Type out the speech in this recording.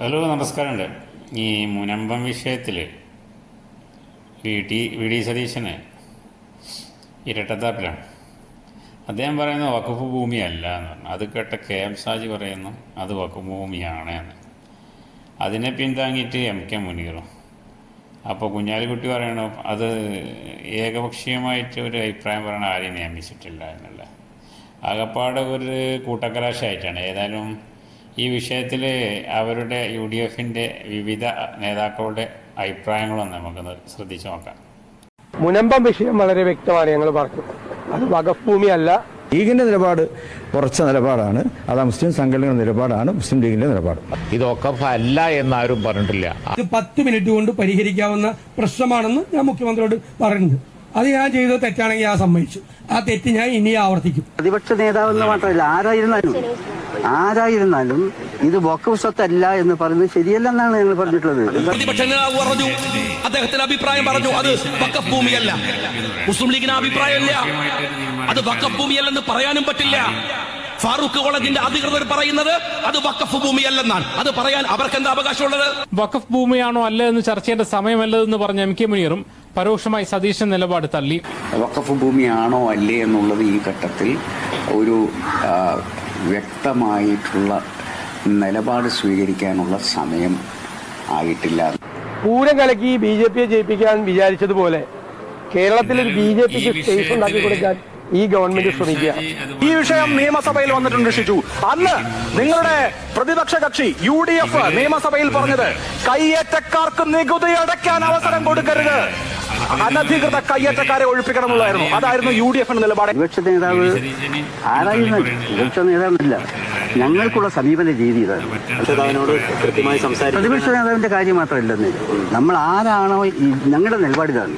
Hello, നമസ്കാരമുണ്ട്. ഈ മുനമ്പം വിഷയത്തിൽ വി ഡി സതീശന് ഇരട്ടത്താപ്പിലാണ്. അദ്ദേഹം പറയുന്നത് വഖഫ് ഭൂമിയല്ല എന്ന് പറഞ്ഞു. അത് കേട്ട കെ എം ഷാജി പറയുന്നു അത് വഖഫ് ഭൂമിയാണ് എന്ന്. അതിനെ പിന്താങ്ങിയിട്ട് എം കെ മുനീറും. അപ്പോൾ കുഞ്ഞാലിക്കുട്ടി പറയണു അത് ഏകപക്ഷീയമായിട്ട് ഒരു അഭിപ്രായം പറയണ ആരെയും നിയമിച്ചിട്ടില്ല എന്നുള്ള. ആകപ്പാടെ ഒരു കൂട്ടക്കലാശമായിട്ടാണ്. ഏതായാലും ഈ വിഷയത്തിൽ അവരുടെ UDF-ൻ്റെ വിവിധ നേതാക്കളുടെ അഭിപ്രായങ്ങളൊന്ന് നമുക്കൊന്ന് ശ്രദ്ധിച്ചു നോക്കാം. മുനമ്പം വിഷയം വളരെ വ്യക്തമാണ്. ഞങ്ങൾ പറഞ്ഞു അത് വഖഫ് ഭൂമിയല്ല. ലീഗിന്റെ നിലപാട് ഉറച്ച നിലപാടാണ്. അത് മുസ്ലിം സംഘടനയുടെ നിലപാടാണ്, മുസ്ലിം ലീഗിന്റെ നിലപാട്. ഇത് വഖഫ് അല്ല എന്നാരും പറഞ്ഞിട്ടില്ല. ഇത് 10 മിനിറ്റ് കൊണ്ട് പരിഹരിക്കാവുന്ന പ്രശ്നമാണെന്ന് ഞാൻ മുഖ്യമന്ത്രിയോട് പറഞ്ഞിട്ടുണ്ട്. അത് ഞാൻ ചെയ്തത് തെറ്റാണെങ്കിൽ ഞാൻ സമ്മതിച്ചു. ആ തെറ്റ് ഞാൻ ഇനി ആവർത്തിക്കും. പ്രതിപക്ഷ നേതാവെന്ന് മാത്രമല്ല ആരായിരുന്നാലും ഇത് വഖഫ് സ്വത്തല്ല എന്ന് പറയുന്നത് ശരിയല്ലെന്നാണ് ഞങ്ങൾ പറഞ്ഞിട്ടുള്ളത്. പ്രതിപക്ഷ നേതാവ് പറഞ്ഞു, അദ്ദേഹത്തിന്റെ അഭിപ്രായം പറഞ്ഞു, അത് വഖഫ് ഭൂമിയല്ല. മുസ്ലിം ലീഗിന് അഭിപ്രായമില്ല, അത് വഖഫ് ഭൂമിയല്ലെന്ന് പറയാനും പറ്റില്ല. ഫാറൂഖ് കോളേജിന്റെ അധികൃതർ പറയുന്നത് അത് വഖഫ് ഭൂമിയല്ലെന്നാണ്. അത് പറയാൻ അവർക്ക് എന്താ അവകാശമുള്ളത്? വഖഫ് ഭൂമിയാണോ അല്ല എന്ന് ചർച്ച ചെയ്യേണ്ട സമയമല്ലെന്ന് പറഞ്ഞ എം കെ മുനീറും പരോക്ഷമായി സതീശൻ നിലപാട് തള്ളി. വഖഫ് ഭൂമിയാണോ അല്ലേ എന്നുള്ളത് ഈ ഘട്ടത്തിൽ ഒരു വ്യക്തമായിട്ടുള്ള നിലപാട് സ്വീകരിക്കാനുള്ള സമയം ആയിട്ടില്ല. പൂരം കലക്കി BJP-യെ ജയിപ്പിക്കാൻ വിചാരിച്ചതുപോലെ കേരളത്തിൽ ഒരു BJP-ക്ക് സ്പേസ് ഉണ്ടാക്കി കൊടുക്കാൻ ഈ ഗവൺമെന്റ് ശ്രമിക്കുക. ഈ വിഷയം നിയമസഭയിൽ വന്നിട്ടുണ്ട് ഷിജു. അന്ന് നിങ്ങളുടെ പ്രതിപക്ഷ കക്ഷി UDF നിയമസഭയിൽ പറഞ്ഞത് കയ്യേറ്റക്കാർക്ക് നികുതി അടയ്ക്കാൻ അവസരം കൊടുക്കരുത്, അനധികൃത കയ്യേറ്റക്കാരെ ഒഴിപ്പിക്കണം എന്നുള്ളതായിരുന്നു. അതായിരുന്നു UDF-ന്റെ നിലപാട്. പ്രതിപക്ഷ നേതാവ് പ്രതിപക്ഷ നേതാവില്ല, ഞങ്ങൾക്കുള്ള സമീപന രീതി ഇതാണ്. പ്രതിപക്ഷ നേതാവിന്റെ കാര്യം മാത്രമല്ലെന്ന്, നമ്മൾ ആരാണോ ഞങ്ങളുടെ നിലപാടിതാണ്.